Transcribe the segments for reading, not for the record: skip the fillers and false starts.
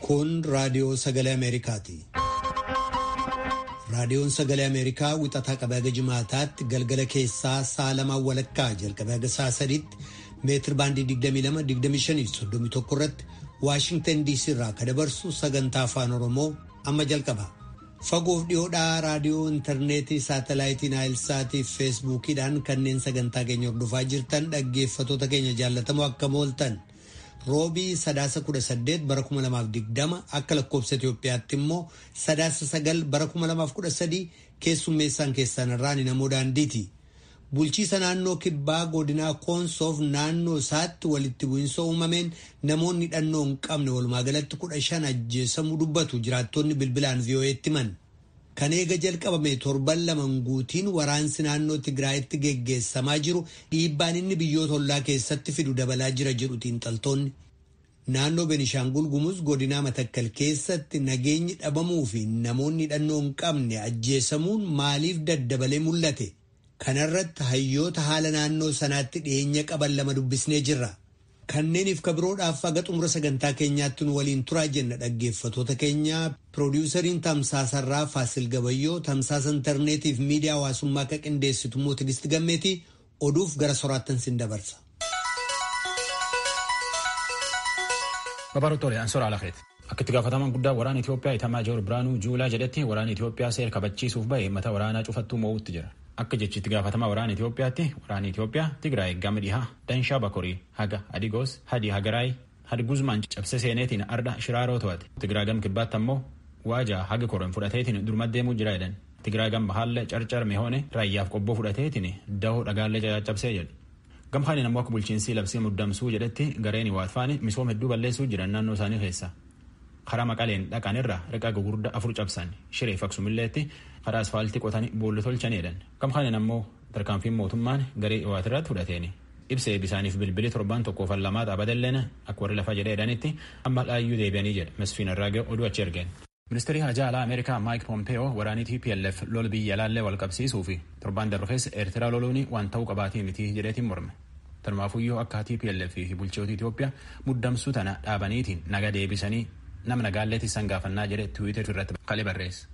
Kun raadiyoo sagalee Ameerikaati. Raadiyoon sagalee Ameerikaa wixataa qabee haga jimaataatti galgala keessaa sa'a lamaan walakkaa jalqabee haga sa'a sadiitti meetir baandii 22-25-31 irratti Waashingtan DC irraa kan dabarsu sagantaa afaan Oromoo amma jalqaba. Fagoof dhiyoodhaa raadiyoo intarneetii saatalaayitii Naayilsaatii fi feesbuukiidhaan kanneen sagantaa keenya hordofaa jirtan dhaggeeffatoota keenya jaallatamoo akkam ooltan. Roobii sadaasa 18 bara 2020 akka lakkoofsa Itoophiyaatti immoo sadaasa 9 bara 2013 keessummeessaan keessan irraan namoo daandiiti. Bulchiisa naannoo kibbaa godinaa Koonsoof naannoo isaatti walitti bu'iinsa uumameen namoonni hidhannoo hin qabne walumaa galatti 15 ajjeesamuu dubbatu jiraattonni bilbilaan VOA'tti himan. Kan eega jalqabame torban lamaan guutiin waraansi naannoo Tigraayitti geggeessamaa jiru dhiibbaan inni biyyoota ollaa keessatti fidu dabalaa jira jedhu xiinxaltoonni. Naannoo Benishaangul Gumuz godinaa Matakkal keessatti nageenyi dhabamuu fi namoonni hidhannoo hin qabne ajjeesamuun maaliif daddabalee mul'ate? Kanarratti hayyoota haala naannoo sanaatti dhiyeenya qaban lama dubbisnee jirra. Kanneeniif kabiroodhaaf haga xumura sagantaa keenyaatti nu waliin turaa jenna dhaggeeffatoota keenya. Piroodyuusariin Tamsaasarraa Faasil Gabayyoo, tamsaasa intarneetiif miidiyaa hawaasummaa akka qindeessitu immoo Tigisti Gammeetii oduuf gara soraattan sin dabarsa. Babarootoolee Ansoora Alakeeti. Akka itti gaafatamaan guddaa waraana Itoophiyaa Itamaa Joor Biraanuu Juulaa jedhetti waraana Itoophiyaa seera kabachiisuuf ba'e mata waraanaa cufattuu moo'utti jira. Akka jechitti gaafatamaa waraana Itoophiyaatti waraanni Itoophiyaa Tigraay gama dhihaa Danshaa Bakorii haga Adigoos Hadi Hagaraay Hadi Guzmaan cabse seeneetiin arda Shiraaroo to'ate. Tigraay gama kibbaatti ammoo waajaa haga koron fudhateetiin durma deemuu jira jedhan. Tigraay gama bahaallee carcar mehoone raayyaaf qobboo fudhateetiin dahoo dhagaallee caccabsee jedhu. Gama kaaniin ammoo akka bulchiinsi labsii muddamsuu jedhetti gareen waatfaani misooma hedduu balleessuu jiran naannoo isaanii keessa. Karaa maqaleen dhaqan irraa riqaa gugurdaa 4 cabsan shiree faksumilleetti karaa asfaaltii qotanii boolla tolchaniidhan. Gama kaaniin ammoo tarkaanfiin mootummaan garee waatirratti fudhateeni. Ibsee bisaaniif bilbilii 7-1-2 xaabadalleen akka warri lafa jedheedhanitti amma dhaayyuu deebi'anii jedha Mesfiin Irraagee oduu achi ergeen. Ministeerri Hajaa Alaa Ameerikaa Maayik Pompeeyoo waraanii TPLF lol biyya alaallee wal qabsiisuu fi torbaan darbe keessa Eertiraa loluun waan ta'uu qabaatii miti jedheetiin morme. Tanumaafuyyoo akka TPLF fi bulchitoota Itoophiyaa muddamsuu tana dhaabaniitiin naga deebisanii nama nagaalleetti isaan gaafannaa jedhe Tiwiitar irratti kalee barreesse.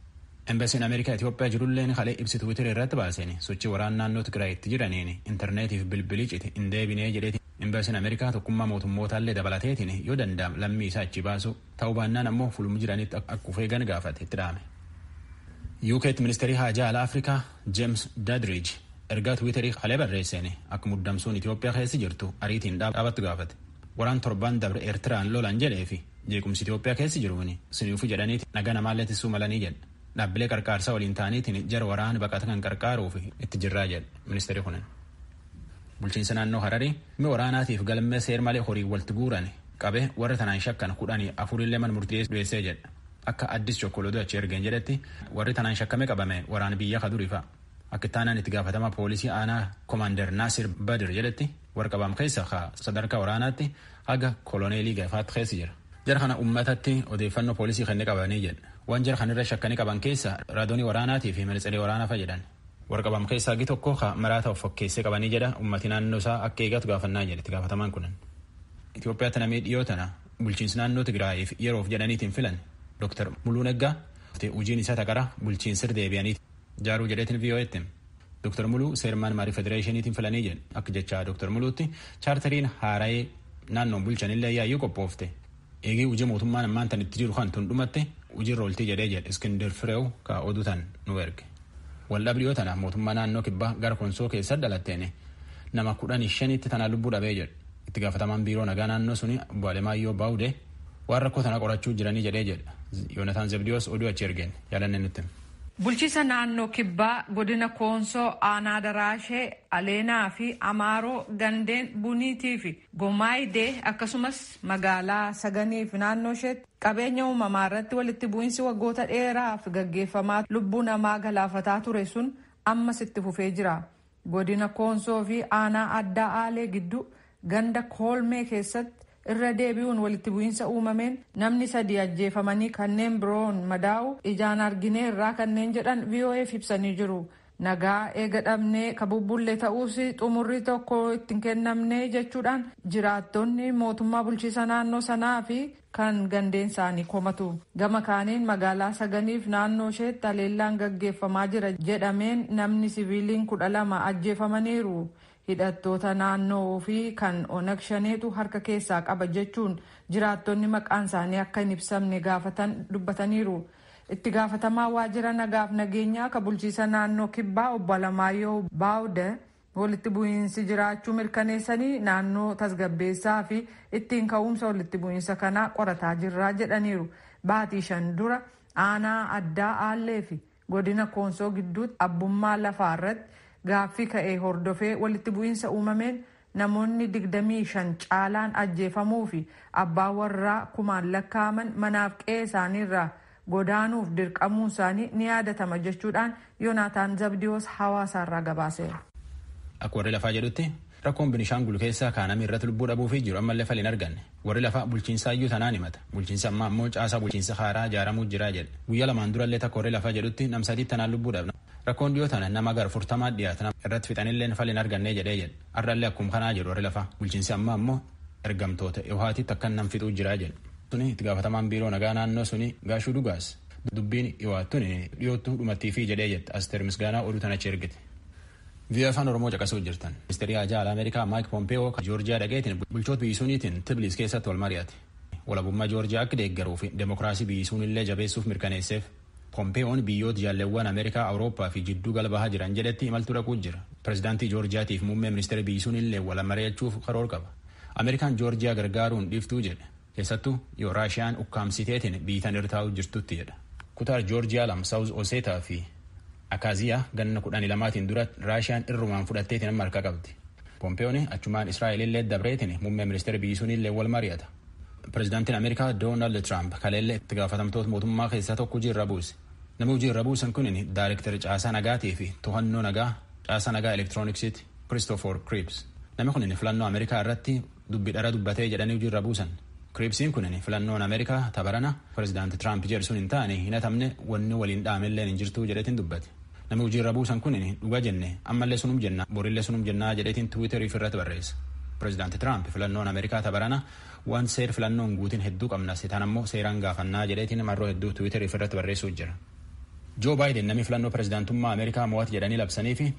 Embaasiin Ameerikaa Itoophiyaa jirulleen kalee ibsi Tiwiitar irratti baaseen sochii waraana naannoo Tigraayitti jiraniin intarneetiif bilbilii cite hin deebinee jedheeti. Embaasiin Ameerikaa tokkummaa mootummootallee dabalateetiin yoo danda'am lammii isaa achi baasu ta'uu baannaan ammoo fulmu jiranitti akka ufeegan gaafate itti dhaame. UK'tti ministeerii Hajaa Alaa Afrikaa James Dadridge ergaa Tiwiitarii kalee barreesseen akka muddamsuun Itoophiyaa keessa jirtu ariitiin dhaabattu gaafate. Waraan torban dabre Eertiraan lolan jedhee fi jeequmsi Itoophiyaa keessa jiruuni siniifu jedhaniiti nagaa namaallee tissuu malanii jedha. Dhaabbilee qarqaarsaa waliin ta'aniitiin jara waraana baqata kan qarqaaruuf itti jirraa jedha ministeerri kunin. Bulchiinsa naannoo Hararii mi waraanaatiif galmee seer malee horii walitti guuran qabe warra tanaan shakkan 14 man murteessee jedha. Akka addis chokkolootuu achi ergeen jedhetti warri tanaan shakkame qabame waraana biyya kaduriifa. Akka taanaan itti gaafatama poolisii aanaa Komaander Naasir Badir jedhetti warra qabam keessa sadarkaa waraanaatti haga koloneelii gaafaatti keessa jira. Jara kana uummatatti odeeffannoo poolisii kennee qabanii jedha. Waan jara kanarra shakkanii qaban keessa raadoonii waraanaatii fi ministeerii waraanaa fayyadaman. Warra qabam keessaa hagi tokko maraata of fakkeessee qabanii jedha uummatni naannoo isaa akka eegatu gaafannaa jedhetti gaafatamaan kunan. Itoophiyaatti namee dhiyoo tana bulchiinsi naannoo Tigraayiif yeroof jedhaniitiin filan Dr. Muluu Neggaa hojiin isaa taqara bulchiinsir deebi'anii jaaruu jedheetiin VOA'tti. Dr. Muluu seermaan maarii federeeshiniitiin filanii jedha akka jechaa Dr. Muluutti chaartariin haara'ee naannoon bulchanillee yaayyuu qophoofte. Eegee hojii mootummaan ammaan tan itti jiru kan tun dhumatte hojiirra ooltii jedhee jedha Iskindar Fireew ka oduu tan nu erge. Waldhabdiyoo tana mootummaa naannoo kibbaa gara Konsoo keessa dhalatteene nama 15tti tana lubbuu dhabee jedha. Itti gaafatamaan biiroo nagaa naannoo suni Obbo Alemaayyoo Baawudee waan rakkoo tana qorachuu jiranii jedhee jedha. Yoonataan Zebdiyoos oduu achi ergeen yaalannee nutti. Bulchiisa naannoo kibbaa godina Koonsoo aanaa Daraashee Aleenaa fi Amaaroo gandeen Buniitii fi Gomaayidee akkasumas magaalaa Saganii fi naannoo isheetti qabeenya uumamaa irratti walitti bu'iinsi waggoota dheeraaf gaggeeffamaa lubbuu namaa galaafataa ture sun ammas itti fufee jira. Godina Koonsoo fi aanaa addaa Aalee gidduu ganda Koolmee keessatti irra deebi'uun walitti bu'iinsa uumameen namni 3 ajjeefamanii kanneen biroon madaa'u ijaan arginee irraa kanneen jedhan VOA'f ibsanii jiru. nagaa eega dhabnee kabubbulle ta'uus xumurri tokko ittiin kennamne jechuudhaan jiraattonni mootummaa bulchiisa naannoo sanaa fi kan gandeen isaanii komatu. Gama kaaniin magaalaa Saganiif naannoo isheetti haleellaan gaggeeffamaa jira jedhameen namni siviiliin 12 ajjeefamaniiru. Hidhattoota naannoo fi kan Onag Shaneetu harka keessaa qaba jechuun jiraattonni maqaan isaanii akka hin ibsamne gaafatan dubbataniiru. Itti gaafatamaa waajjira nagaaf nageenyaa kan bulchiisa naannoo Kibbaa obbo Alamaayyoo Baawude walitti bu'iinsi jiraachuu mirkaneessanii naannoo tasgabbeessaa fi ittiin ka'umsa walitti bu'iinsa kanaa qorataa jirraa jedhaniiru. Baatii 5 dura aanaa addaa Aallee fi godina Koonsoo gidduutti abbummaa lafaa irratti gaaffii ka'ee hordofee walitti bu'iinsa uumameen namoonni 25 caalaan ajjeefamuu fi abbaa warraa 1,000 lakkaa'aman manaaf qe'ee isaaniirraa godaanuuf dirqamuun isaanii ni yaadatama jechuudhaan Yoonaataan Zabdiyoos hawaasaarraa gabaaseera. Akka warri lafaa jedhutti rakkoon Binishaangul keessaa kaanamii irratti lubbuu dhabuu fi jiru ammallee fala hin arganne. Warri lafaa bulchiinsa iyyuu tanaan himata. Bulchiinsa ammaa ammoo caasaa bulchiinsa haaraa ijaaramuu jira jedhe. Guyyaa lamaan durallee takka warri lafaa jedhutti nam sadii tanaan lubbuu dhabna. Rakkoon dhiyoo tana nama gara 40 dhiyaatan irratti fixanillee fala hin arganne jedhee jedhe. Arrallee akkuma kanaa jedhu warri lafaa bulchiinsi ammaa ammoo ergamtoota dhihaatitti akka nam fixuu jira jedhe. Suni itti gaafatamaan biiroo nagaa naannoo suni Gaashuu Dhugaas dubbiin dhiyaattuun dhiyootu dhumattii fi jedhee jette Asteer Misgaanaa oduu tanachi ergite. Biyya afaan Oromoo caqasuu jirtan. Ministeerri Haajaa Alaa Ameerikaa Maayik Pompeeyoo kan Joorjiyaa dhaqeetiin bulchoota biyyisuuniitiin Tibiliis keessatti wal mari'ate. Walabummaa Joorjiyaa akka deeggaruu fi demokiraasii biyyisuunillee jabeessuuf mirkaneesseef. Pompeeyoon biyyoota jaalleewwan Ameerikaa, Awurooppaa fi jidduu galbahaa jiran jedhetti imaltuu dhaquu jira. Pireezidaantii Joorjiyaatiif muummee ministeera biyyisuunillee wal mari'achuuf karoora qaba. Ameerikaan Joorjiyaa gargaaruun dhiiftuu jedhe. Keessattuu yoo Raashiyaan ukkaamsiteetiin biyyitan irra taa'uu jirtutti jedha. Kutaa Joorjiyaa lama Saawuz Oseetaa fi Akaaziyaa ganna 12 dura Raashiyaan irrumaan fudhatteetiin amma harka qabdi. Pompeeyoon achumaan Israa'elillee dabreetiin muummee ministeera biyyisuunillee wal mari'ata. Pireezidaantiin Ameerikaa Doonaald Tiraamp kaleellee itti gaafatamtoota mootummaa keessaa tokko hojii irra buuse. Namni hojii irra buusan kunin daayirektari caasaa nagaatii fi to'annoo nagaa caasaa nagaa elektirooniksiiti Christopher Krebs. Namni kunin filannoo Ameerikaa irratti dubbii dhara dubbatee jedhanii hojii irra buusan. Krebsiin kunin filannoon Ameerikaa tabarana pireezidaantii Tiraamp jedhsun hin taane hin hatamne wanni waliin dhaamelleen hin jirtuu jedhetiin dubbate. Namni hojii irra buusan kunin dhuga jenne ammallee sunum jenna borillee sunum jennaa jedhetiin Tiwiiterii irratti barreessa. Pireezidaantii Tiraamp filannoon Ameerikaa tabarana waan seer filannoon guutiin hedduu qabna sitaan ammoo seeraan gaafannaa jedheetiin marroo hedduu Tiwiiterii irratti barreessuu jira. Joo Baayiden namni filannoo pireezidaantummaa Ameerikaa mo'ate jedhanii labsanii fi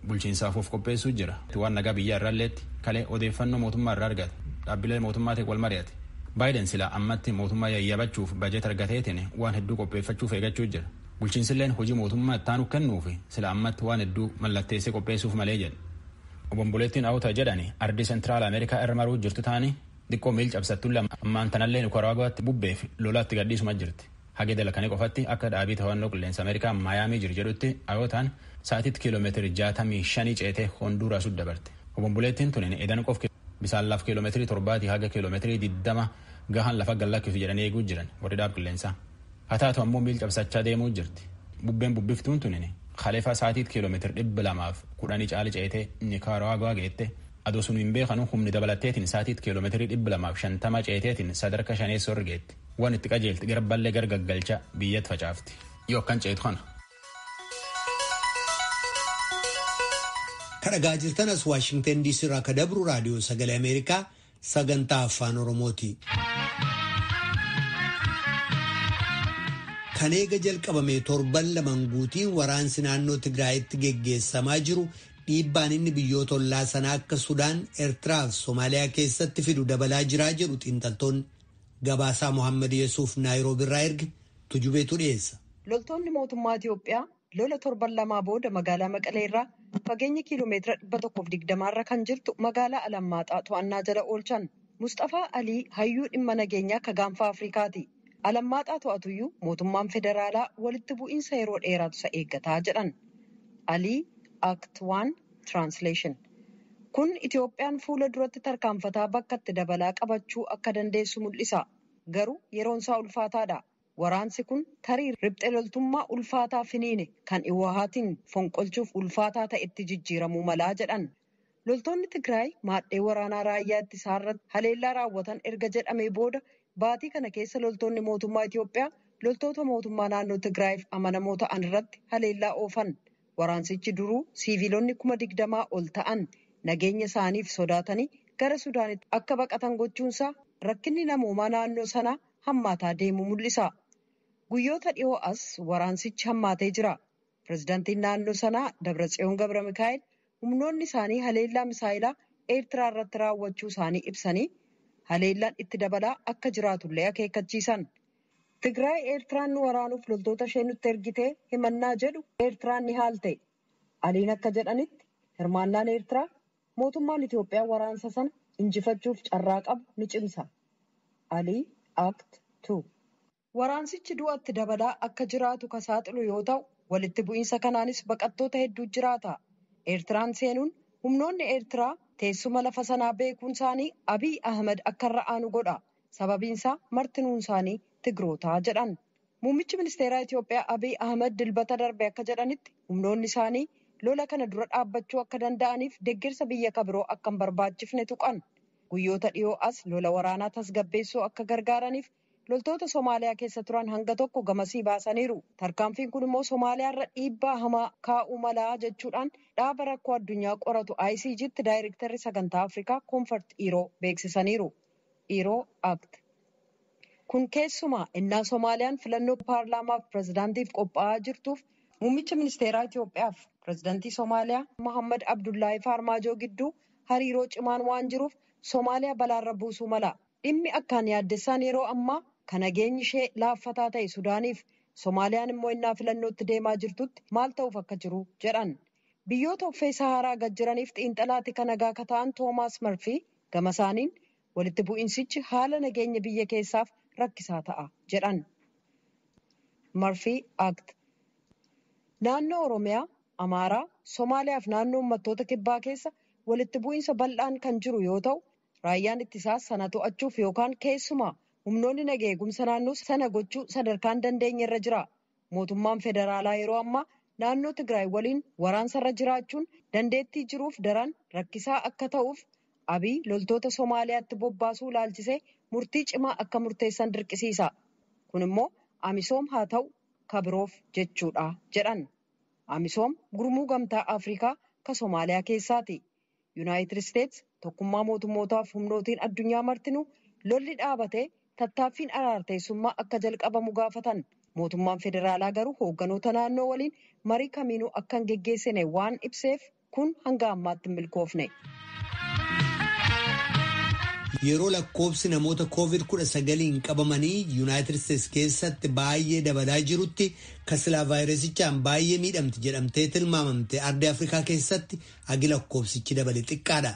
bulchiinsaaf of qopheessuu jira. Waan nagaa biyya irraalleetti kalee odeeffannoo mootummaa irraa argate. Dhaabbilee mootummaatiin wal mari'ate. Baayiden sila ammatti mootummaa yayyabachuuf bajet argateetiin waan hedduu qopheeffachuuf eegachuu jira. Bulchiinsilleen hojii mootummaa ittaanu kennuufi sila ammatti waan hedduu mallatteessee qopheessuuf malee jedhe. Obomboleettiin Awutaa jedhani ardii Seentiraal Ameerikaa irra maruu jirtu taanii xiqqoo miil cabsattulle ammaan tanallee Nikaraaguwaatti bubbeef lolaatti gadhiisuma jirti. Hagee dalakanii qofatti akka dhaabii to'annoo qilleensa Ameerikaa Maayaamii jiru jedhutti Awutaan sa'aatiitti kiiloomeetirii 65 ceetee Honduuraas dabarte. Obomboleettiin tunin edan qof bisaan laaf kiiloomeetirii 7 haga kiiloomeetirii 20 gahan lafa gallakkisu jedhanii eeguu jiran warri dhaab qilleensaa. Haa taatu ammoo miil cabsachaa deemuu jirti. Bubbeen bubbiftuun tunin Khaleefaa sa'aatiitti kiiloomeetirii 210 caali ceetee Nikaraaguwaa geette. Adoo sun hin beekanu humni dabalatteetiin sa'aatiitti kiiloomeetirii 250 ceeteetiin sadarkaa 5 geetti. Waan itti qajeelti garballee gargaggalcha biyyatti facaafti. Yoo akkan ceetu kana. Kadhagaa jirtanas Waashingtan DC irraa ka dabru raadiyoo sagalee Ameerikaa sagantaa afaan Oromooti. Kan eega jalqabame torban lamaan guutiin waraansi naannoo Tigraayitti geggeessamaa jiru dhiibbaan inni biyyoota ollaa sanaa akka Sudaan, Eertiraa fi Somaaliyaa keessatti fidu dabalaa jiraa jedhu xiinxaltoonni. Gabaasaa Mohaammed Yesuuf Naayiroobii irraa erge tujubeetu dhiyeessa. Loltoonni mootummaa Itiyoophiyaa lola torban lamaa booda magaalaa Maqalee irraa fageenya kiiloomeetira 120 irra kan jirtu magaalaa Alammaaxaa to'annaa jala oolchan. Mustafaa Alii hayyuu dhimma nageenyaa akka gaanfa Afrikaati. Alammaaxaa to'atuyyuu mootummaan federaalaa walitti bu'iinsa yeroo dheeraatu isa eeggataa jedhan. Alii Act 1 Translation. Kun Itiyoophiyaan fuula duratti tarkaanfataa bakka itti dabalaa qabachuu akka dandeessu mul'isa. Garuu yeroon isaa ulfaataadha. Waraansi kun tarii riphxee loltummaa ulfaataa finiine kan Iwahaatiin fonqolchuuf ulfaataa ta'etti jijjiiramuu malaa jedhan. Loltoonni Tigraay maadhee waraanaa raayyaa ittisaa irratti haleellaa raawwatan erga jedhamee booda baatii kana keessa loltoonni mootummaa Itiyoophiyaa loltoota mootummaa naannoo Tigraayiif amanamoo ta'an irratti haleellaa oofan. Waraansichi duruu siiviilonni 20,000 ol ta'an nageenya isaaniif sodaatanii gara Sudaanitti akka baqatan gochuunsaa rakkinni namoomaa naannoo sanaa hammaataa deemu mul'isa. Guyyoota dhiyoo as waraansichi hammaatee jira. Pireezidaantiin naannoo sanaa Dabratsiyoon Gabra Mikaa'el humnoonni isaanii haleellaa misaayilaa Eertiraa irratti raawwachuu isaanii ibsanii haleellaan itti dabalaa akka jiraatullee akeekkachiisan. Tigraay Eertiraan nu waraanuuf loltoota ishee nutti ergitee himannaa jedhu Eertiraan ni haalte. Aliin akka jedhanitti hirmaannaan Eertiraa mootummaan Itoophiyaa waraansa sana injifachuuf carraa qabu ni cimsa. Alii Act 2. Waraansichi du'atti dabalaa akka jiraatu kan saaxilu yoo ta'u, walitti bu'iinsa kanaanis baqattoota hedduu jiraata. Eertiraan seenuun humnoonni Eertiraa teessuma lafa sanaa beekuun isaanii Abiy Ahmed akka irra aanu godha. Sababiinsaa martinuun isaanii Tigrootaa jedhan. Muummichi ministeeraa Itoophiyaa Abiy Ahmed dilbata darbe akka jedhanitti humnoonni isaanii lola kana dura dhaabbachuu akka danda'aniif deeggarsa biyya kabiroo akka hin barbaachifne tuqan. Guyyoota dhiyoo as lola waraanaa tasgabbeessuu akka gargaaraniif loltoota Somaaliyaa keessa turan hanga tokko gamasii baasaniiru. Tarkaanfiin kun immoo Somaaliyaa irra dhiibbaa hamaa kaa'uu malaa jechuudhaan dhaaba rakkoo addunyaa qoratu ICG'tti daayirektarri sagantaa Afrikaa Koonfart Ijoo beeksisaniiru. Ijoo Act. Kun keessumaa innaa Somaaliyaan filannoo paarlaamaaf pireezidaantiif qophaa'aa jirtuuf muummicha ministeeraa Itoophiyaaf pireezidaantii Somaaliyaa Mohammad Abdullaahi Farmaajoo gidduu hariiroo cimaan waan jiruuf Somaaliyaa balaarra buusuu mala. Dhimmi akkaan yaaddessaan yeroo ammaa kan nageenyi ishee laaffataa ta'e Sudaaniif Somaaliyaan immoo innaa filannootti deemaa jirtutti maal ta'uuf akka jiru jedhan. Biyyoota uffee Saharaa gad jiraniif xiinxalaatti kan nagaa akka ta'an Toomaas Marfii gama isaaniin walitti bu'iinsichi haala nageenya biyya keessaaf rakkisaa ta'a jedhan. Marfii Act. Naannoo Oromiyaa, Amaaraa, Somaaliyaa fi naannoo uummattoota kibbaa keessa walitti bu'iinsa bal'aan kan jiru yoo ta'u, raayyaan ittisaas sana to'achuuf yookaan keessumaa humnoonni nagaa eegumsa naannoo sana gochuu sadarkaan dandeenye irra jira. Mootummaan federaalaa yeroo ammaa naannoo Tigraay waliin waraansarra jiraachuun dandeettii jiruuf daran rakkisaa akka ta'uuf Abiy loltoota Somaaliyaatti bobbaasuu ilaalchisee murtii cimaa akka murteessan dirqisiisa. Kun immoo Amisoom haa ta'u kabiroof jechuudha jedhan. Amisoom gurmuu gamtaa Afrikaa ka Somaaliyaa keessaati. Yuunaayitid Isteets tokkummaa mootummootaaf humnootiin addunyaa martinuu lolli dhaabatee tattaaffiin araarteessummaa akka jalqabamu gaafatan. Mootummaan federaalaa garuu hoogganoota naannoo waliin marii kamiinuu akka hin geggeessine waan ibseef kun hanga ammaatti hin milkoofne. Yeroo lakkoobsi namoota COVID-19 qabamanii Yuunaayitid Isteets keessatti baay'ee dabalaa jirutti kasilaa vaayirasichaan baay'ee miidhamti jedhamtee tilmaamamte ardii Afrikaa keessatti agi lakkoobsichi dabale xiqqaadha.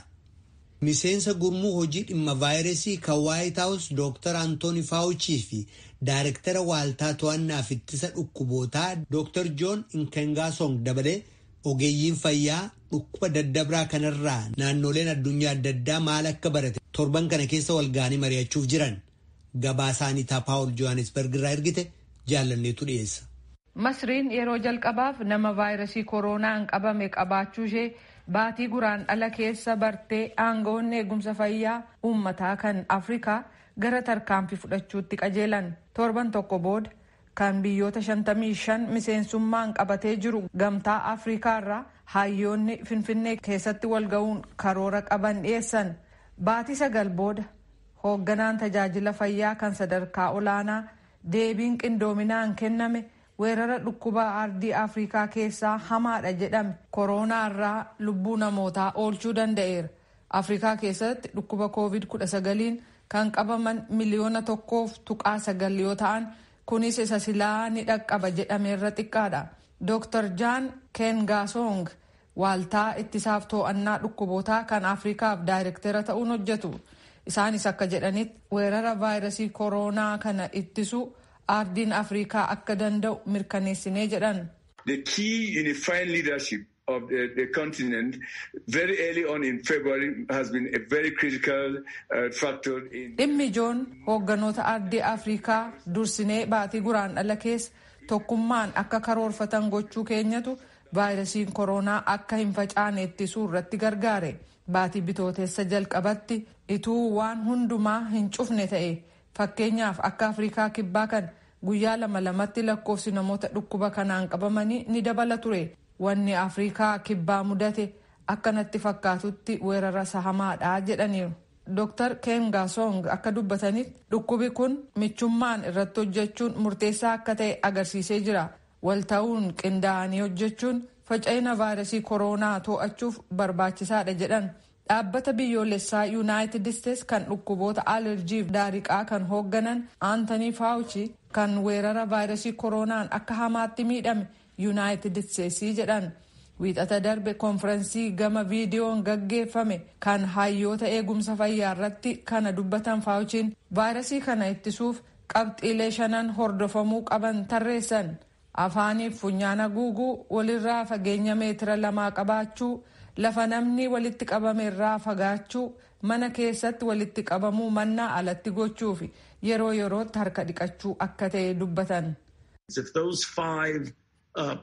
Miseensa gurmuu hojii dhimma vaayirasii kan Waayit Haawus Dr. Antooni Faawuchii fi Daayirektara Waaltaa To'annaa fi Ittisa Dhukkubootaa Dr. Joon Inkengaasong dabalee ogeeyyiin fayyaa dhukkuba daddabraa kanarraa naannoleen addunyaa adda addaa maal akka barate torban kana keessa walga'anii mari'achuuf jiran. Gabaasaanii Paawul Johannesburg irraa ergite jaallanneetu dhiyeessa. Masriin yeroo jalqabaaf nama vaayirasii kooroonaan qabame qabaachuu ishee baatii guraandhala keessa bartee aangawoonni eegumsa fayyaa uummataa kan Afrikaa gara tarkaanfii fudhachuutti qajeelan. Torban tokko booda kan biyyoota 55 miseensummaan qabatee jiru gamtaa Afrikaa irraa hayyoonni Finfinnee keessatti walga'uun karoora qaban dhiyeessan. Baatii 9 booda hoogganaan tajaajila fayyaa kan sadarkaa olaanaa deebiin qindoominaan kenname weerara dhukkuba ardii Afrikaa keessaa hamaadha jedhame kooroonaa irraa lubbuu namootaa oolchuu danda'eera. Afrikaa keessatti dhukkuba COVID-19 kan qabaman miliyoona 1.9 yoo ta'an kunis isa silaa ni dhaqqaba jedhameerra xiqqaadha. Dr. Jaan Kengaasong waaltaa ittisaaf to'annaa dhukkubootaa kan Afrikaaf daayirektara ta'uun hojjetu. Isaanis akka jedhanitti weerara vaayirasii kooroonaa kana ittisuu ardiin Afrikaa akka danda'u mirkaneessinee jedhan. The key unifying leadership of the continent very early on in February has been a very critical factor in. Dhimmi ijoon hoogganoota ardii Afrikaa dursinee baatii guraandhala keessa tokkummaan akka karoorfatan gochuu keenyatu vaayirasiin kooroonaa akka hin facaane ittisuu irratti gargaare. Baatii bitooteessa jalqabatti ituu waan hundumaa hin cufne ta'e fakkeenyaaf akka Afrikaa kibbaa kan guyyaa 2 lakkoofsi namoota dhukkuba kanaan qabamanii ni dabala ture. wanni Afrikaa kibbaa mudate akkanatti fakkaatutti weerara sahamaadha jedhaniiru. Dr. Kengasong akka dubbatanitti dhukkubi kun michummaan irratti hojjechuun murteessaa akka ta'e agarsiisee jira. Walta'uun qindaa'anii hojjechuun faca'ina vaayirasii koronaa to'achuuf barbaachisaadha jedhan. Dhaabbata biyyoolessaa Yuunaayitid Isteets kan dhukkuboota alerjiif daariqaa kan hoogganan Aantanii Faawuchi kan weerara vaayirasii koronaan akka hamaatti miidhame Yuunaayitid Isteetsii jedhan. Wiixata darbe konfirensii gama viidiyoon gaggeeffame kan hayyoota eegumsa fayyaa irratti kana dubbatan Faawuchiin vaayirasii kana ittisuuf qabxiilee 5 hordofamuu qaban tarreessan. Afaaniif funyaan haguuguu, walirraa fageenya meetira 2 qabaachuu, lafa namni walitti qabame irraa fagaachuu, mana keessatti walitti qabamuu mannaa alatti gochuu fi yeroo yerootti harka dhiqachuu akka ta'e dubbatan. If those 5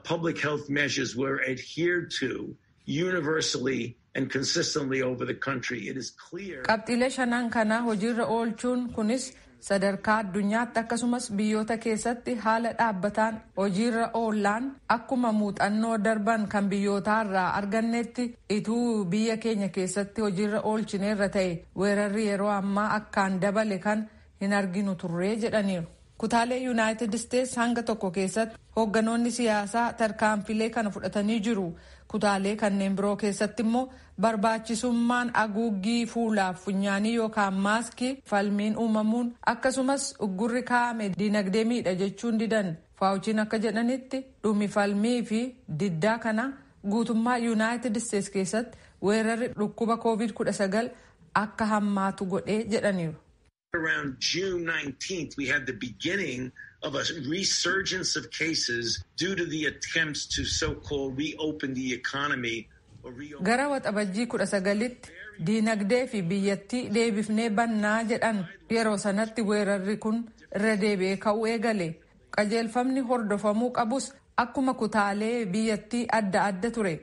public health measures were adhered to universally and consistently over the country, it is clear. Qabxiilee 5 kana hojiirra oolchuun kunis sadarkaa addunyaatti akkasumas biyyoota keessatti haala dhaabbataan hojiirra oolaan akkuma muuxannoo darban kan biyyootaarraa argannetti ituu biyya keenya keessatti hojiirra oolchineerra ta'e weerarri yeroo ammaa akkaan dabale kan hin arginu turree jedhaniiru. Kutaalee Yuunaayitid Isteets hanga tokko keessatti hoogganoonni siyaasaa tarkaanfilee kana fudhatanii jiru. Kutaalee kanneen biroo keessatti immoo barbaachisummaan haguuggii fuulaaf funyaanii yookaan maaskii falmiin uumamuun akkasumas uggurri kaa'ame dinagdee miidha jechuun didan. Faawuchiin akka jedhanitti dhumi falmii fi diddaa kana guutummaa Yuunaayitid Isteets keessatti weerarri dhukkuba COVID-19 akka hammaatu godhee jedhaniiru. Around June 19th, we had the beginning of a resurgence of cases due to the attempts to so-called reopen the economy. Gara waxabajjii 19tti diinagdee fi biyyattii deebifnee bannaa jedhan yeroo sanatti weerarri kun irra deebi'ee ka'uu eegale. Qajeelfamni hordofamuu qabus akkuma kutaalee biyyattii adda adda ture.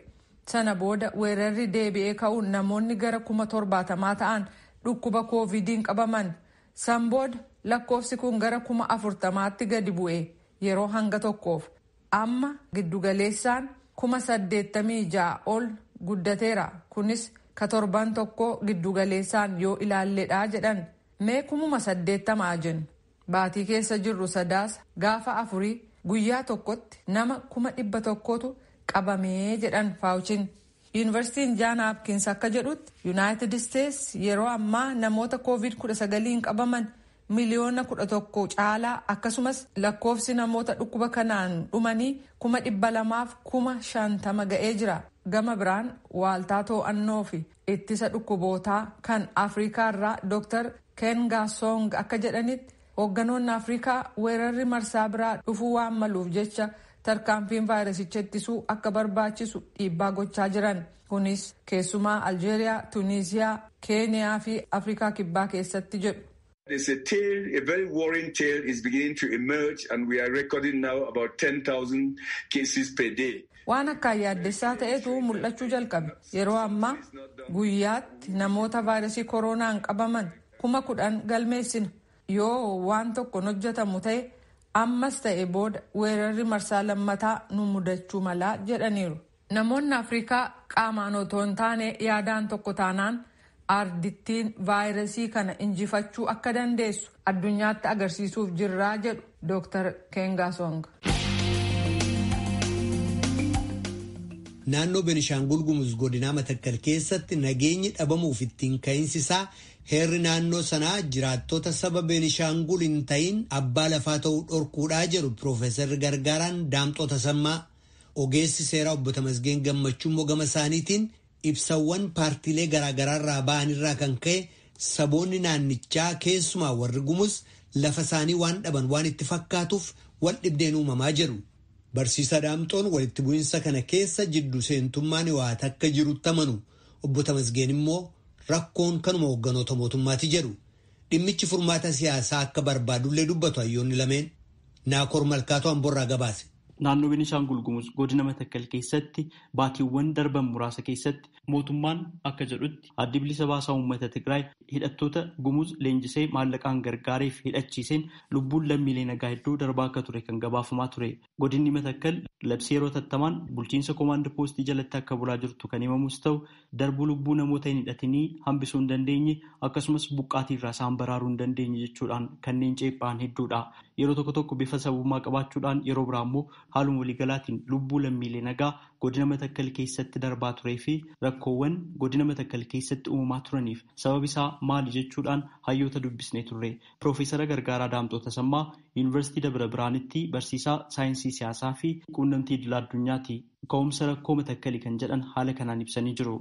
Sana booda weerarri deebi'ee ka'uun namoonni gara 70,000 ta'an dhukkuba koovidiin qabaman. San booda lakkoofsi kun gara 40,000tti gadi bu'e yeroo hanga tokkoof. Amma giddugaleessaan 86,000 ol guddateera. Kunis ka torban tokko giddugaleessaan yoo ilaalledha jedhan. Mee 80,000 jennu. Baatii keessa jirru sadaasa gaafa 4 guyyaa tokkotti nama 100,000tu qabamee jedhan Faawuchiin. Yuunivarsiitiin Jaan Hapkins akka jedhutti Yuunaayitid Isteets yeroo ammaa namoota COVID-19 qabaman miliyoona 11 caalaa akkasumas lakkoofsi namoota dhukkuba kanaan dhumanii 250,000 ga'ee jira. Gama biraan waaltaa to'annoo fi ittisa dhukkubootaa kan Afrikaa irraa Dr. Kengasong akka jedhanitti hoogganoonni Afrikaa weerarri marsaa biraa dhufuu waan maluuf jecha tarkaanfiin vaayirasicha ittisuu akka barbaachisu dhiibbaa gochaa jiran. Kunis keessumaa Aljeeriyaa, Tuniisiyaa, Keeniyaa fi Afrikaa kibbaa keessatti jedhu. There's a tale, a very worrying tale is beginning to emerge and we are recording now about 10,000 cases per day. Waan akkaan yaaddessaa ta'etu mul'achuu jalqabe. Yeroo ammaa guyyaatti namoota vaayirasii koronaan qabaman 10,000 galmeessina. Yoo waan tokko hojjetamu ta'e ammas ta'e booda weerarri marsaa lammataa nu mudachuu malaa jedhaniiru. Namoonni Afrikaa qaamaan otoo hin taane yaadaan tokko taanaan ardittiin vaayirasii kana injifachuu akka dandeessu addunyaatti agarsiisuuf jirraa jedhu Dr. Kengasong. Naannoo Benishaangul Gumuz godinaa Matakkal keessatti nageenyi dhabamuuf ittiin ka'insisaa heerri naannoo sanaa jiraattota saba Benishaangul hin ta'in abbaa lafaa ta'uu dhorkuudhaa jedhu Piroofeesar Gargaaraan Daamxoo Tasammaa. Ogeessi seeraa obbo Tamasgeen Gammachuu immoo gama isaaniitiin ibsawwan paartiilee garaagaraarraa ba'anirraa kan ka'e saboonni naannichaa keessumaa warri Gumuz lafa isaanii waan dhaban waan itti fakkaatuuf wal dhibdeen uumamaa jiru. Barsiisaa Daamxoon walitti bu'insa kana keessa jiddu seentummaan waan akka jirutti amanu. Obbo Tamasgeen immoo rakkoon kanuma hoogganoota mootummaati jedhu. Dhimmichi furmaata siyaasaa akka barbaadullee dubbatu hayyoonni lameen. Naakoor Malkaatoo Amborraa gabaase. Naannoo Beenishaangul Gumuz godina Matakkal keessatti baatiiwwan darban muraasa keessatti mootummaan akka jedhutti addi bilisa baasaa uummata Tigraay hidhattoota Gumuz leenjisee maallaqaan gargaareef hidhachiiseen lubbuun lammiilee nagaa hedduu darbaa akka ture kan gabaafamaa ture. Godinni Matakkal labsii yeroo tattamaan bulchiinsa koomaand poostii jalatti akka bulaa jirtu kan himamus ta'u darbuu lubbuu namoota hin hidhatinii hambisuu hin dandeenye akkasumas buqqaatii irraa isaan baraaruu hin dandeenye jechuudhaan kanneen ceephaan hedduudha. Yeroo tokko tokko bifa sabummaa qabaachuudhaan yeroo biraa immoo haaluma waliigalaatiin lubbuu lammiilee nagaa godina Matakkal keessatti darbaa turee fi rakkoowwan godina Matakkal keessatti uumamaa turaniif sababa isaa maali jechuudhaan hayyoota dubbisnee turre. Piroofeesara Gargaaraa Daamxoo Tasammaa Yuunivarsiitii Dabra Biraanitti barsiisaa saayinsii siyaasaa fi quunnamtii idil addunyaati. Ka'umsa rakkoo Matakkalii kan jedhan haala kanaan ibsanii jiru.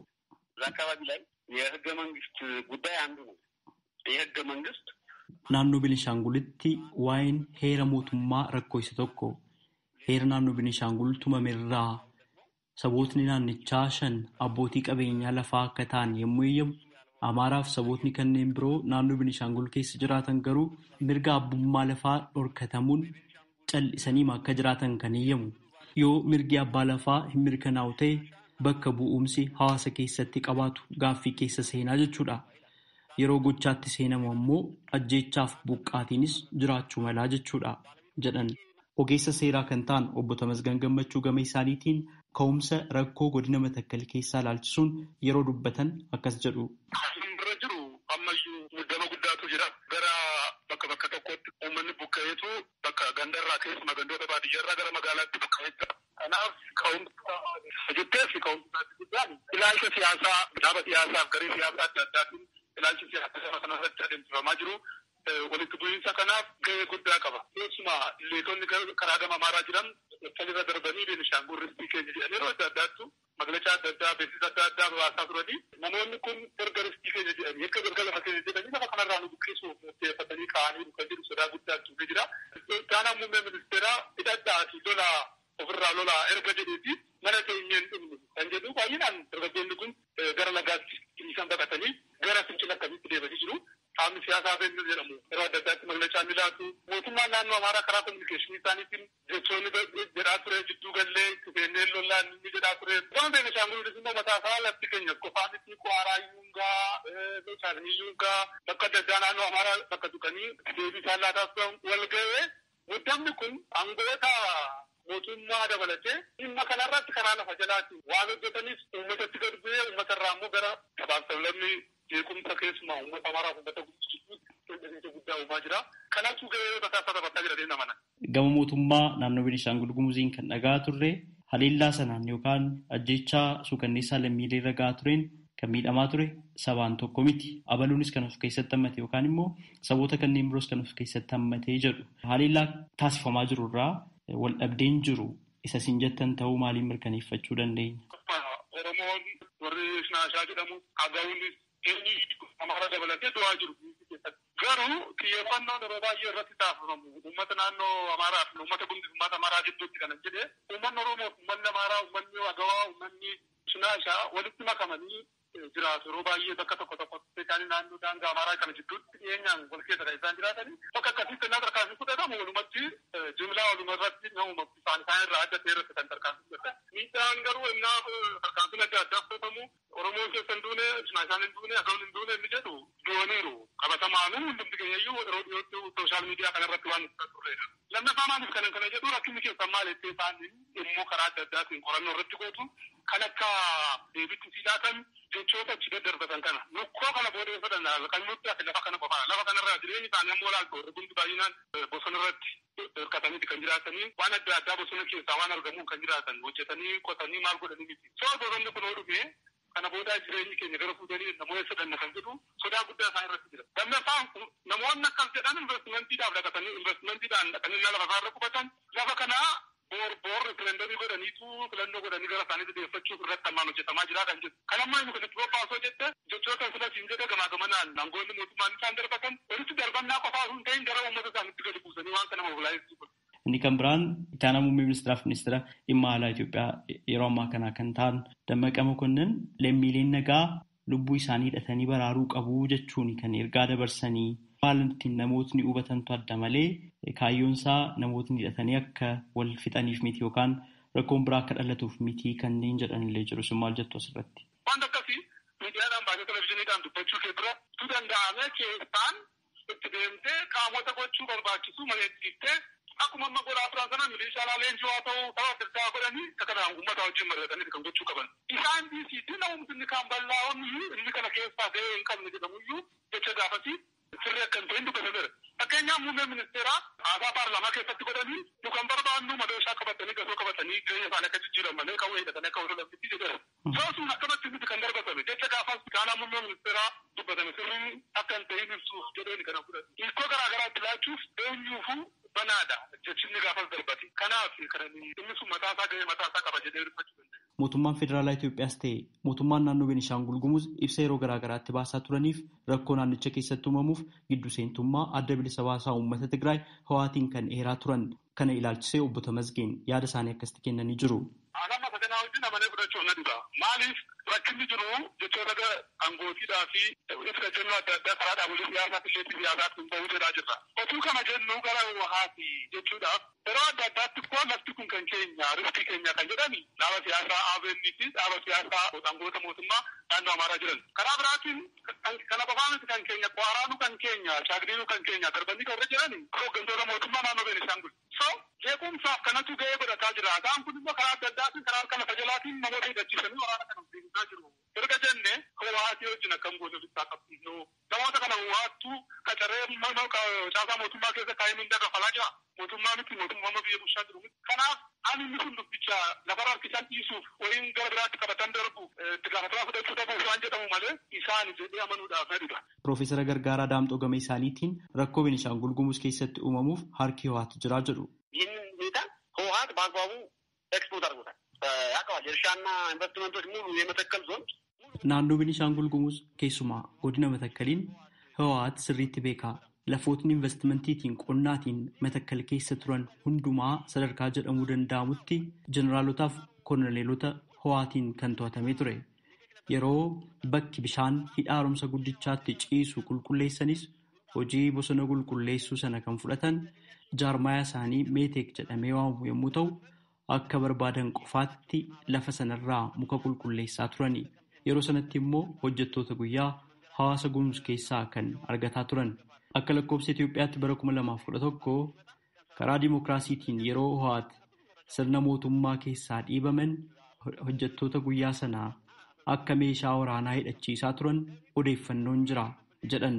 Naannoo Beenishaangulitti waa'een heera mootummaa rakkoo isa tokko. Heera naannoo Beenishaangul tumamerraa sabootni naannichaa 5 abbootii qabeenyaa lafaa akka ta'an yommuu eeyyamu, Amaaraaf sabootni kanneen biroo naannoo Beenishaangul keessa jiraatan garuu mirga abbummaa lafaa dhorkatamuun cal'isanii akka jiraatan kan eeyyamu. Yoo mirgi abbaa lafaa hin mirkanaa'u ta'e bakka bu'umsi hawaasa keessatti qabaatu gaaffii keessa seenaa jechuudha. Yeroo gochaatti seenamu ammoo ajjeechaaf buqqaatiinis jiraachuu malaa jechuudha jedhan. Ogeessa seeraa kan ta'an obbo Tamasgan Gammachuu gama isaaniitiin ka'umsa rakkoo godina Matakkal keessaa ilaalchisuun yeroo dubbatan akkas jedhu. Bira jiru ammayyuu muddama guddaatu jira. Gara bakka tokkotti uummanni buqqa'eetu bakka gandarraa keessumaa gandoota baadiyyaarraa gara magaalaatti buqqa'eetta. Kanaaf ka'umsa jetteef ka'umsa guddaan ilaalcha siyaasaa dhaaba siyaasaaf garee siyaasaa adda addaatiin ilaalchi siyaasaa kanarratti adeemsifamaa jiru. Walitti bu'iinsa kanaaf gahee guddaa qaba. Keessumaa leetonni karaa gama Amaaraa jiran salirra darbanii Beenishaangul ristii keenya jedhanii yeroo adda addaattu maqlachaa adda addaa beeksisa adda addaa baasaa turanii namoonni kun erga ristii keenya jedhanii akka erga lafa keenya jedhanii lafa kanarraa nu buqqisuuf murteeffatanii ka'anii kan jedhu sodaa guddaa tuufee jira. Taanaan muummee ministeeraa hidhadhaa fi lolaa ofirraa lolaa erga jedheeti mana keenyeen dhumnu kan jedhu baay'inaan dargaggoonni kun gara lagaatti isaan baqatanii gara fincila akkamitti deebi'anii jiru. Qaamni siyaasaa feenni jedhamu yeroo adda addaatti maqlachaa ni laatu. Mootummaan naannoo Amaaraa karaa kominikeeshinii isaaniitiin jechoonni jedhaa ture jidduu gallee kufeenneen lollaan ni jedhaa ture. Gama Beenishaangulis immoo mataa isaa lafti keenya qofaanitti Kwaaraa Yuungaa, Chaarnii Yuungaa bakka adda addaa naannoo Amaaraa bakka tuqanii deebii isaan laataas wal ga'ee muddamni kun aangoota mootummaa dabalatee dhimma kanarratti karaa lafa jalaatti waan hojjetanis uummatatti gad bu'ee uummatarraa immoo gara gabaaf sablammii jeequmsa keessumaa uummata Amaaraaf uummata guddaa guddaa uumaa jira. Kanaafuu gahee tasaa taphataa jira deemna mana. Gama mootummaa naannoo Beenishaangul Gumuziin kan dhagaa turre haleellaa sanaan yookaan ajjeechaa suukanneessaa lammiilee irra gahaa tureen kan miidhamaa ture sabaan tokko miti. Abaluunis kan of keessatti hammate yookaan immoo saboota kanneen biroos kan of keessatti hammatee jedhu. Haleellaa taasifamaa jiru irraa wal dhabdeen jiru isa isin jettan ta'uu maaliin mirkaneeffachuu dandeenya? Oromoon warri Shinaashaa jedhamu Agawuunis Amaara dabalatee du'aa jiru. Garuu xiyyeeffannoon yeroo baay'ee irratti taasifamu uummata naannoo Amaaraa fi uummata uummata Amaaraa gidduutti kan jedhee uummanni Oromoo, uummanni Amaaraa, uummanni Agawaa, uummanni Shinaashaa walitti makamanii jiraatu. Yeroo baay'ee bakka tokkotti isaanii naannoo daangaa Amaaraa kana gidduutti dhiyeenyaan wal keessa kan isaan jiraatanii bakka akkasitti innaa tarkaanfii fudhatamu walumatti jimlaa waluma irratti nama isaan irraa adda ta'e irratti kan tarkaanfii fudhatan. Miidhaan garuu innaa tarkaanfiin adda addaa fudhatamu Oromoon keessa hin duune, Shinaashaan hin duune, Agawaan hin duune inni jedhu du'aniiru. Qabatamaanuu hundumti keenyayyuu yeroo dhiyootti sooshaal miidiyaa kanarratti waan turredha. Lammaffaa maaliif kana jedhu rakkinni keessan maal jettee isaanii immoo karaa adda addaatiin qorannoo irratti gootu kan akka deebitti silaatan jechoota achi daddarbatan kana lukkoo kana boodeeffatan kan nutti ati lafa kana qofaa lafa kanarraa jireenyi isaanii ammoo laaltu hundi baay'inaan bosona irratti hirkataniiti kan jiraatanii waan adda addaa bosona keessaa waan argamuun kan jiraatan hojjetanii qotanii maal godhanii miti. Soo bosonni kun dhufee kana boodaa jireenyi keenya gara fuudhanii namoota sadanna kan jedhu sodaa guddaa isaan irratti jira. Lammaffaan namoonni akkas jedhan investimentiidhaaf dhaqatanii investimentiidhaan dhaqanii lafa isaarra qubatan lafa kanaa boor referendamii godhaniitu filannoo godhanii gara isaaniitti deeffachuuf irratti hammaan hojjetamaa jira kan jedhu. Kan ammaa inni kun itti bobbaasoo jette jechoota filasiin jedhe gamaa gamanaan aangoonni mootummaan isaan darbatan walitti darbannaa qofaa osoo hin ta'in gara uummata isaaniitti gadi buusanii waan kana mobilaayisu. Inni kan biraan itti muummee ministeeraaf ministeera dhimma alaa Itoophiyaa yeroo ammaa kana kan ta'an Dammaqa Mokonnin lammiileen nagaa lubbuu isaanii hidhatanii baraaruu qabu jechuun kan ergaa dabarsanii Haala ittiin namootni hubatantu adda malee kaayyoon isaa namootni hidhatanii akka wal fixaniif miti yookaan rakkoon biraa akka dhalatuuf miti kanneen jedhanillee jiru. Sun maal jettu asirratti? Wanta akkasii miidiyaadhaan baay'ee televizyiiniidhaan dubbachuu kee bira tu danda'ame keessaan itti deemtee qaamota gochuu barbaachisu mari'achiiftee akkuma amma godhaa turan sana milishaa leenjii haa ta'u tapha adda addaa godhanii kanaan uummata wajjin mari'atanii kan gochuu qaban. Isaan dhiisiitti namoonni kan bal'aa'onni inni kana keessaa gahee hin qabne jedhamuyyuu jecha gaafasii sirrii akka hin ta'in dubbatameera. Fakkeenyaaf muummee ministeeraa haasaa paarlaamaa keessatti godhanii nu kan barbaannu madooshaa qabatanii gasoo qabatanii jireenya isaanii akka jijjiiran malee kan hidhatanii akka wal laftitti jedheera. Sun akkanatti miti kan darbatame jecha gaafas kaanaa muummee ministeeraa dubbatame sirrii akka hin ta'in ibsuuf jedheen kana fudhate. Hiikoo garaagaraa itti laachuuf eenyuufuu banaadha jechinni gaafas darbate. Kanaaf inni sun mataasaa gahee mataasaa qaba jedhee dubbachuu danda'a. Mootummaan Federaalaa Itoophiyaas ta'e mootummaan naannoo Beenishaangul Gumuz ibsa yeroo garaagaraatti baasaa turaniif rakkoo naannicha keessatti uumamuuf giddu seentummaa adda bilisa baasaa uummata Tigraay Hawaatiin kan dheeraa turan kana ilaalchisee obbo Tamasgeen yaada isaanii akkasitti kennanii jiru. Anamma saganaa wajjin amanee fudhachuu na dhiba. Maaliif rakkinni jiru jechoota angootiidhaa fi ibsa jennuu adda addaa karaa dhaabolee siyaasaa fi siyaasaatti hin ba'uu jedhaa jirra. Otuu kana jennu gara wahaati jechuudhaaf yeroo adda addaatti koo lafti kun kan keenya riftii keenya kan jedhani dhaaba siyaasaa ABN fi dhaaba siyaasaa aangoota mootummaa naannoo Amaaraa jiran. Karaa biraatiin kana qofaa miti kan keenya Kwaaraanu kan keenya Shaagriinuu kan keenya darbanii kan irra jirani hooggantoota mootummaa naannoo Beenishaangul. Jeequmsaaf kanatu gahee godhataa jira. Isaan kun immoo karaa adda addaatiin karaa harka lafa jalaatiin namoota hidhachiisanii waraana kana deemsaa jiru. Erga jenne hawaatii wajjin akkam goota bittaa qabsiisnu namoota kana hawaattuu qacaree caasaa mootummaa keessa kaa'ee mindaa kafalaa jira. Mootummaa miti mootummaa biyya bulchaa jiru miti. Kanaaf ani inni kun dubbicha lafarra harkisaan dhiisuuf waliin gara biraatti qabatan darbuuf itti gaafatamaa fudhachuu dhabuuf waan jedhamu malee isaan jedhee amanuudhaaf fedhudha. Piroofeesara Gargaaraa Daamxoo gama isaaniitiin rakkoo Beenishaangul Gumuz keessatti uumamuuf harki Hawwaat jiraa jedhu. ይህንን ሁኔታ ህወሓት በአግባቡ ኤክስፖርት አድርጎታል። ያውቀዋል። የእርሻና ኢንቨስትመንቶች ሙሉ የመተከል ዞን naannoo Beenishaangul Gumuz keessumaa godina Matakkaliin Hawwaat sirriitti beeka. Lafootni investimantiitiin qonnaatiin Matakkal keessa turan hundumaa sadarkaa jedhamuu danda'amutti jeneraalotaaf kolonelota Hawwaatiin kan to'atamee ture. Yeroo bakki bishaan hidha haaromsa guddichaatti ciisu qulqulleessanis hojii bosona qulqulleessuu sana kan fudhatan jaarmayaa isaanii meeteek jedhamee waamamu yommuu ta'u akka barbaadan qofaatti lafa sanarraa muka qulqulleessaa turani. Yeroo sanatti immoo hojjettoota guyyaa hawaasa Gumuz keessaa kan argataa turan. Akka lakkoofsa Itoophiyaatti bara 2011 karaa dimookiraasiitiin yeroo Hawwaat sirna mootummaa keessaa dhiibaman hojjettoota guyyaa sanaa akka meeshaa waraanaa hidhachiisaa turan odeeffannoon jira jedhan.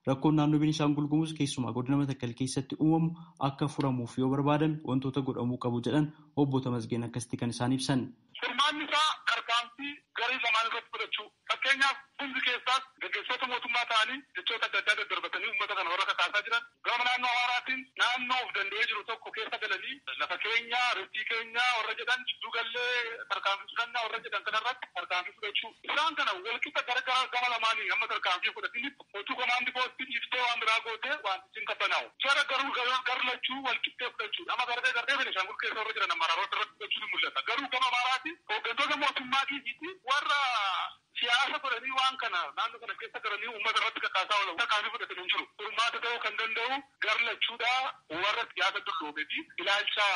Rakkoon naannoo Beenishaangul Gumuz keessumaa godina Matakkal keessatti uumamu akka furamuuf yoo barbaadan wantoota godhamuu qabu jedhan obbo Tamasgeen akkasitti kan isaan ibsan. Furmaanni isaa tarkaanfii garee lamaan irratti fudhachuu. Fakkeenyaaf hundi keessaas gaggeessitoota mootummaa ta'anii jechoota adda addaa daddarbatanii uummata kana warra kakaasaa jiran gama naannoo Amaaraatiin naannoo of danda'ee jiru tokko keessa galanii lafa keenya riftii keenya warra jedhan jidduu gallee tarkaanfii fudhannaa warra jedhan kanarratti tarkaanfii fudhachuu. Isaan kana walqixa gara gama lamaanii hamma tarkaanfii fudhatinitti otuu komaandi poostiin iftee waan biraa gootee wantichi hin qabbanaa'u. Jara garuu garlachuu walqixxee fudhachuu. Amma gardee Beenishaangul keessa warra jiran Amaaraarota irratti fudhachuun ni mul'ata. Garuu gama Amaaraatiin hooggantoota mootummaa dhiisiitti warra siyaasa godhanii waan kana naannoo kana keessa garanii uummata irratti kakaasaa oolan tarkaanfii fudhatan hin jiru. Furmaata ta'uu kan danda'u garlachuudha warra siyaasa dulloomee fi ilaalcha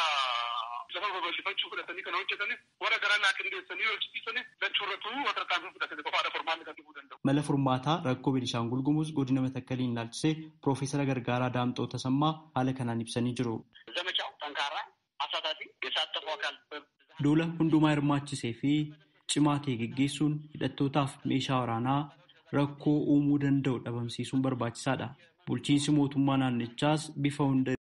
lafa babal'ifachuu fudhatanii kan hojjetanis warra gara naa qindeessanii hojjechiisanis lachuurratu tarkaanfii fudhatanii qofaadha furmaanni kan dhufuu danda'u. Mala furmaataa rakkoo Beenishaangul Gumuz godina Matakkaliin ilaalchisee Piroofeesara Gargaaraa Daamxoo Tasammaa haala kanaan ibsanii jiru. ዘመቻው ጠንካራ አሳታፊ የሳተፉ አካል Duula hundumaa hirmaachisee fi cimaa ta'e geggeessuun hidhattootaaf meeshaa waraanaa rakkoo uumuu danda'u dhabamsiisuun barbaachisaadha. Bulchiinsi mootummaa naannichaas bifa hunda